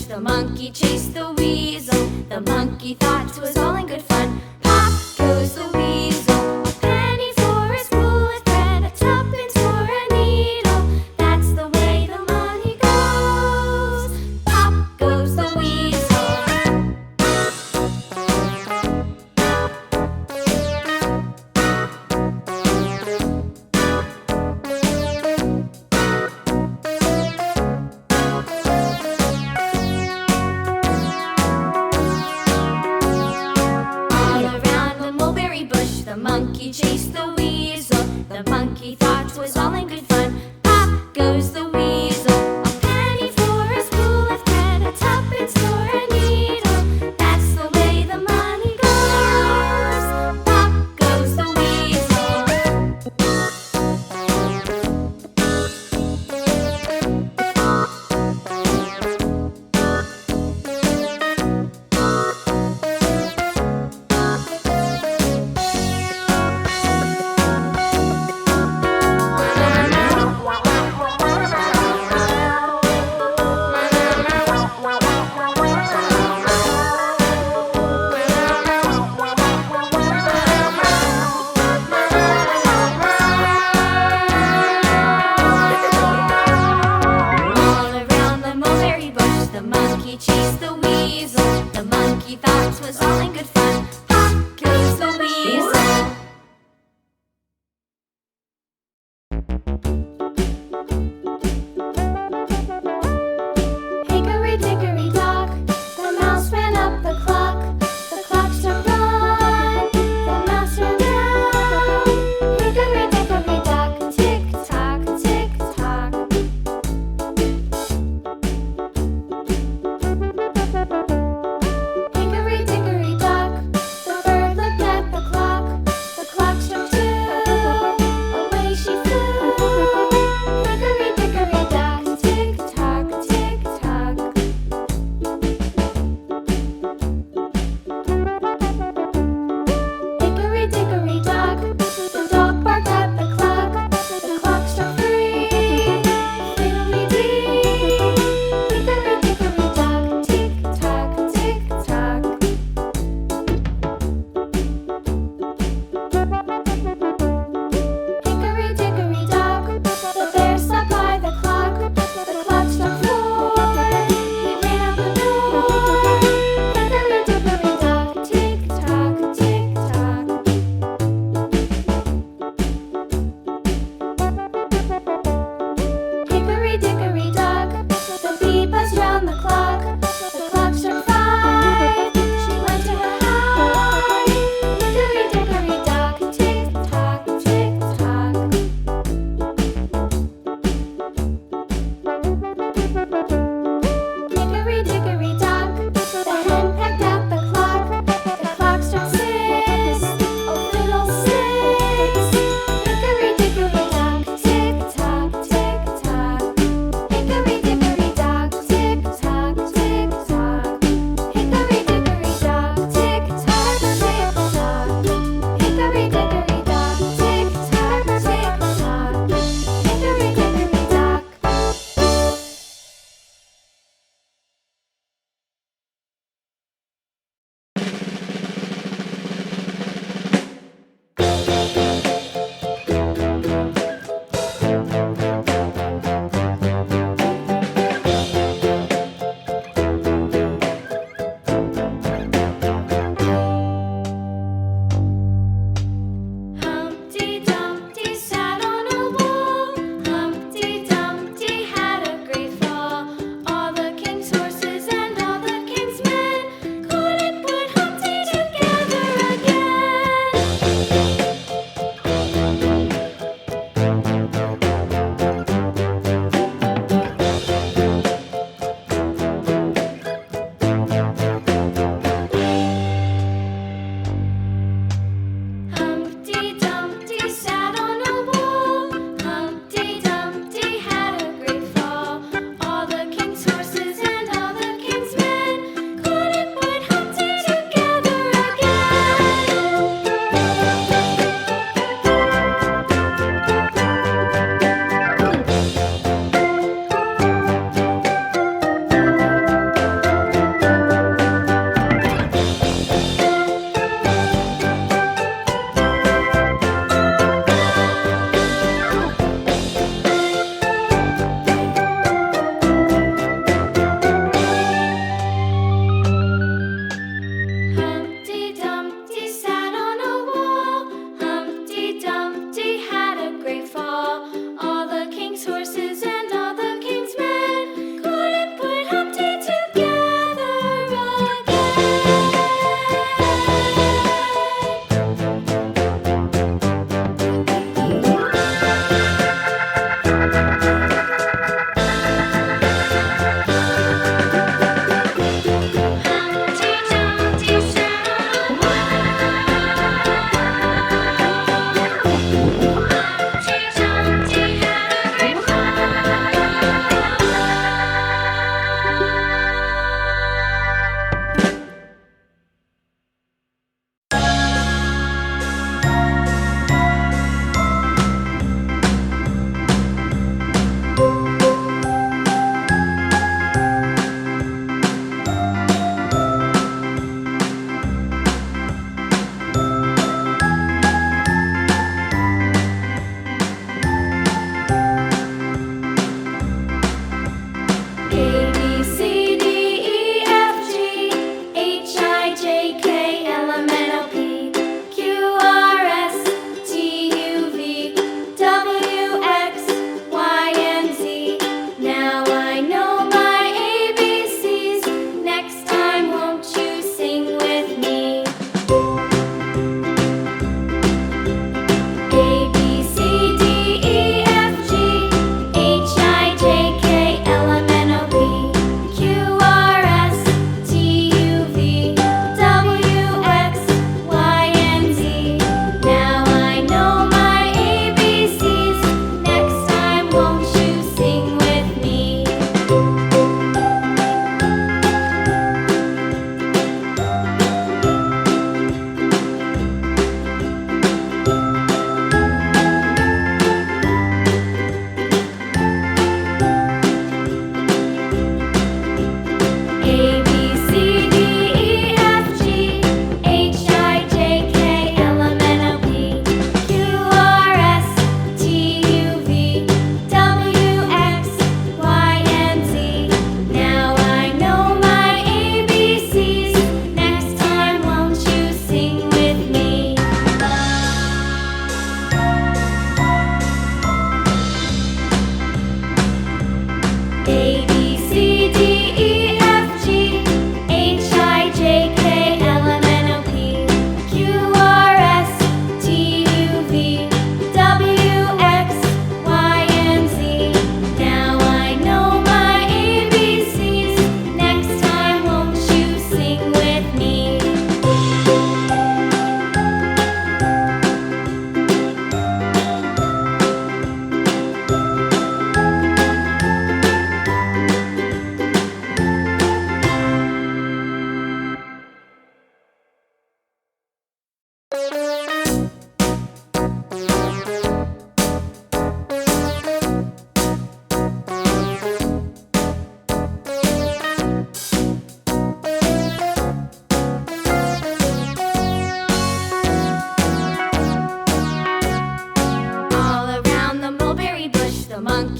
The monkey chased the weasel. The monkey thought 'twas all in good fun. Pop goes the weasel. A penny for a spool of thread, a tuppence for a needle. That's the way the money goes. Pop goes the weasel. The monkey chased the weasel. The monkey thought 'twas all in good fun. Pop goes the weasel. A penny for a spool of thread, a tuppence for a needle. That's the way the money goes. Pop goes the weasel. The monkey chased the weasel. The monkey thought 'twas all in good fun. Pop goes the weasel. Hickory dickory dock, the mouse ran up the clock. The clock struck one, the mouse ran down. Hickory dickory dock, tick tock, tick tock. Hickory dickory dock, the bird looked at the clock. The clock struck two, away she flew.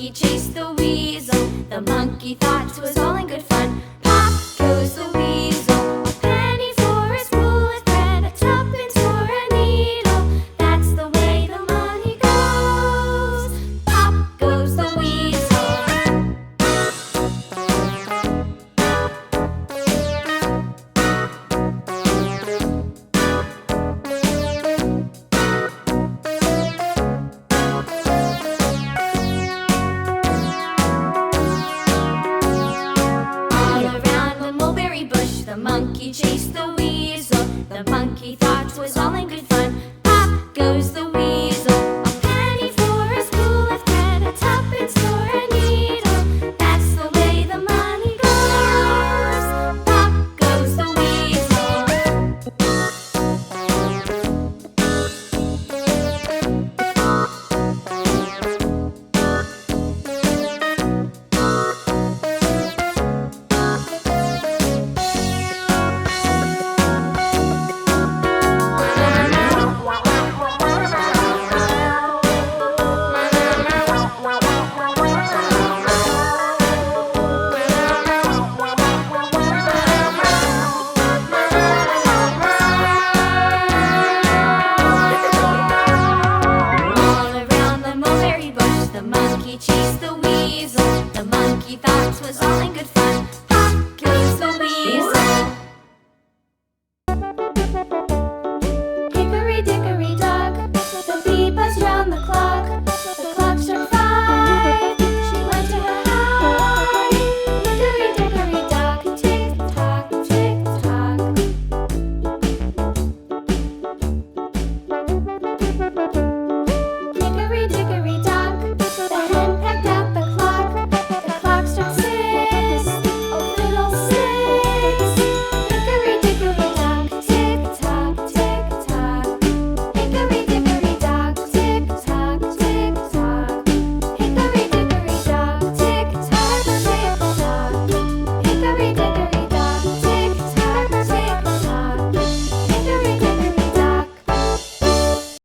monkey chased the weasel. The monkey thought 'twas all in good fun. Pop goes the weasel. A penny for his wool of thread, a tuppence for a needle. That's the way the money goes. Pop goes the weasel. The monkey chased the weasel. The monkey thought 'twas all in good fun. Pop goes the weasel. A penny for a spool of thread, a tuppence for a needle. That's the way the money goes. Pop goes the weasel. The monkey chased the